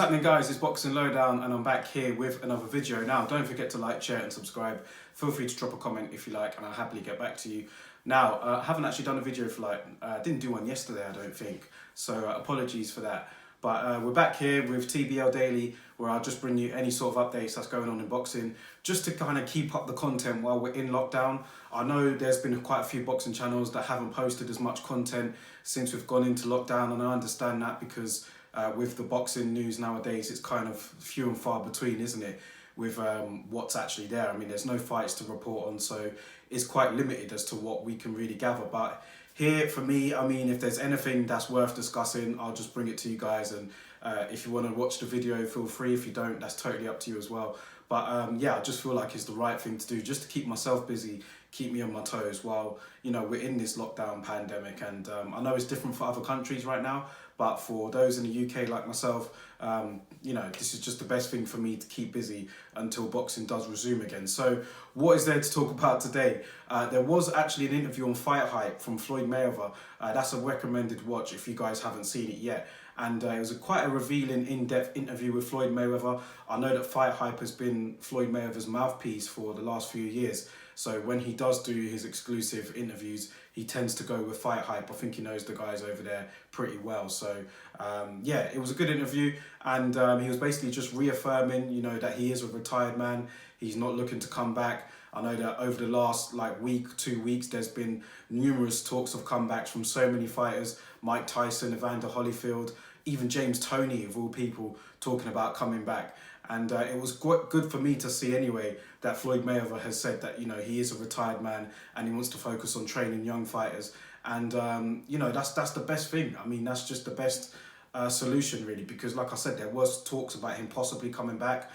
happening, guys? It's Boxing Lowdown and I'm back here with another video. Now, don't forget to like, share and subscribe. Feel free to drop a comment if you like and I'll happily get back to you. Now, I haven't actually done a video for I didn't do one yesterday, I don't think. So apologies for that. But we're back here with TBL Daily, where I'll just bring you any sort of updates that's going on in boxing, just to kind of keep up the content while we're in lockdown. I know there's been quite a few boxing channels that haven't posted as much content since we've gone into lockdown, and I understand that because with the boxing news nowadays, it's kind of few and far between, isn't it? With what's actually there. I mean, there's no fights to report on, so it's quite limited as to what we can really gather. But here, for me, I mean, if there's anything that's worth discussing, I'll just bring it to you guys. And if you want to watch the video, feel free. If you don't, that's totally up to you as well. But yeah, I just feel like it's the right thing to do, just to keep myself busy, keep me on my toes while, you know, we're in this lockdown pandemic. And I know it's different for other countries right now, but for those in the UK like myself, you know, this is just the best thing for me to keep busy until boxing does resume again. So what is there to talk about today? There was actually an interview on Fight Hype from Floyd Mayweather. That's a recommended watch if you guys haven't seen it yet. And it was quite a revealing, in-depth interview with Floyd Mayweather. I know that Fight Hype has been Floyd Mayweather's mouthpiece for the last few years. So when he does do his exclusive interviews, he tends to go with Fight Hype. I think he knows the guys over there pretty well. So yeah, it was a good interview. And he was basically just reaffirming, you know, that he is a retired man. He's not looking to come back. I know that over the last week, 2 weeks, there's been numerous talks of comebacks from so many fighters. Mike Tyson, Evander Holyfield, even James Toney, of all people, talking about coming back. And it was good for me to see anyway that Floyd Mayweather has said that, you know, he is a retired man and he wants to focus on training young fighters. And, you know, that's the best thing. I mean, that's just the best solution, really, because like I said, there was talks about him possibly coming back.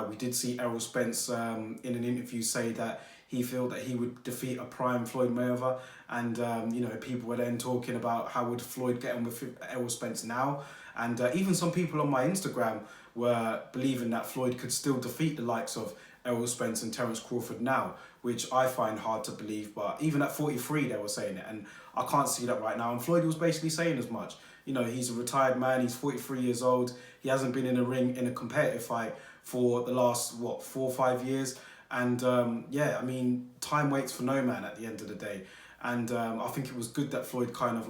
We did see Errol Spence in an interview say that he felt that he would defeat a prime Floyd Mayweather. And, you know, people were then talking about how would Floyd get on with Errol Spence now. And even some people on my Instagram were believing that Floyd could still defeat the likes of Errol Spence and Terence Crawford now, which I find hard to believe. But even at 43, they were saying it, and I can't see that right now. And Floyd was basically saying as much. You know, he's a retired man, he's 43 years old, he hasn't been in a ring in a competitive fight for the last, 4 or 5 years. And yeah, I mean, time waits for no man at the end of the day. And I think it was good that Floyd kind of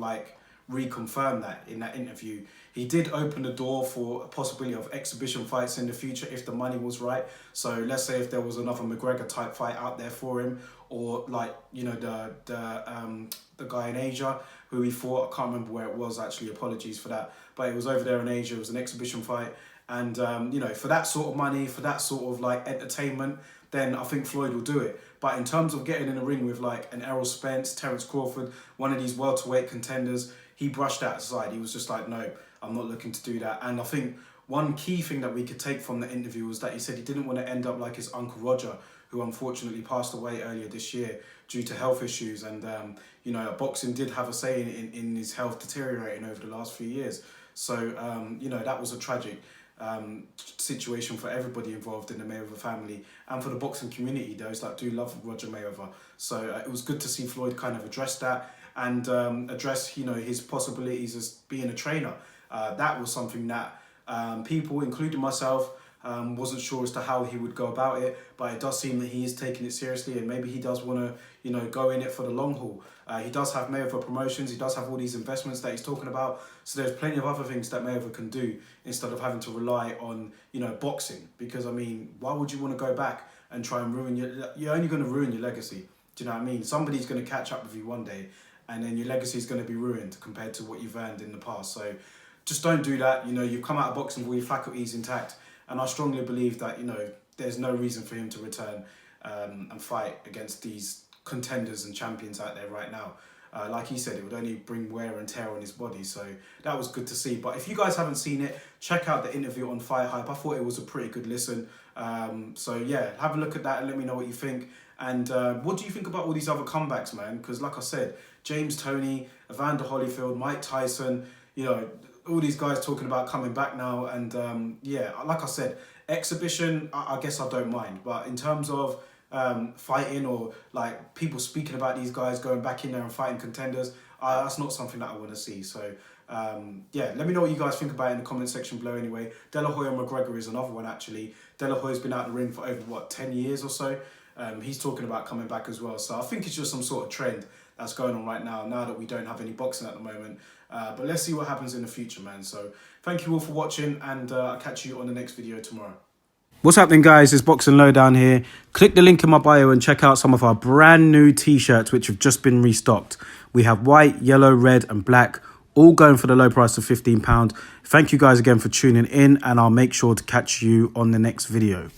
reconfirmed that in that interview. He did open the door for a possibility of exhibition fights in the future if the money was right. So let's say if there was another McGregor type fight out there for him, or you know, the guy in Asia who he fought, I can't remember where it was actually, apologies for that, but it was over there in Asia, it was an exhibition fight. And you know, for that sort of money, for that sort of entertainment, then I think Floyd will do it. But in terms of getting in a ring with an Errol Spence, Terence Crawford, one of these welterweight contenders, he brushed that aside. He was just like, no, I'm not looking to do that. And I think one key thing that we could take from the interview was that he said he didn't want to end up like his Uncle Roger, who unfortunately passed away earlier this year due to health issues. And, you know, boxing did have a say in his health deteriorating over the last few years. So, you know, that was a tragic situation for everybody involved in the Mayweather family and for the boxing community, those that do love Roger Mayweather. So it was good to see Floyd kind of address that and address, you know, his possibilities as being a trainer. That was something that people, including myself, wasn't sure as to how he would go about it, but it does seem that he is taking it seriously and maybe he does want to, you know, go in it for the long haul. He does have Mayweather Promotions, he does have all these investments that he's talking about, so there's plenty of other things that Mayweather can do instead of having to rely on, you know, boxing. Because, I mean, why would you want to go back and try and ruin you're only going to ruin your legacy. Do you know what I mean? Somebody's going to catch up with you one day and then your legacy is going to be ruined compared to what you've earned in the past. So just don't do that. You know, you've come out of boxing with all your faculties intact. And I strongly believe that, you know, there's no reason for him to return and fight against these contenders and champions out there right now. Like he said, it would only bring wear and tear on his body. So that was good to see. But if you guys haven't seen it, check out the interview on Fight Hype. I thought it was a pretty good listen. So yeah, have a look at that and let me know what you think. And what do you think about all these other comebacks, man? Because like I said, James Toney, Evander Holyfield, Mike Tyson, you know, all these guys talking about coming back now. And yeah, like I said, exhibition, I guess I don't mind. But in terms of fighting, or like people speaking about these guys going back in there and fighting contenders. That's not something that I want to see. So yeah, let me know what you guys think about it in the comment section below anyway. De La Hoya McGregor is another one actually. De La Hoya's been out the ring for over, what, 10 years or so. He's talking about coming back as well. So I think it's just some sort of trend that's going on right now that we don't have any boxing at the moment. But let's see what happens in the future, man. So thank you all for watching, and I'll catch you on the next video tomorrow. What's happening, guys? It's Boxing Lowdown here. Click the link in my bio and check out some of our brand new t-shirts which have just been restocked. We have white, yellow, red and black, all going for the low price of £15. Thank you guys again for tuning in, and I'll make sure to catch you on the next video.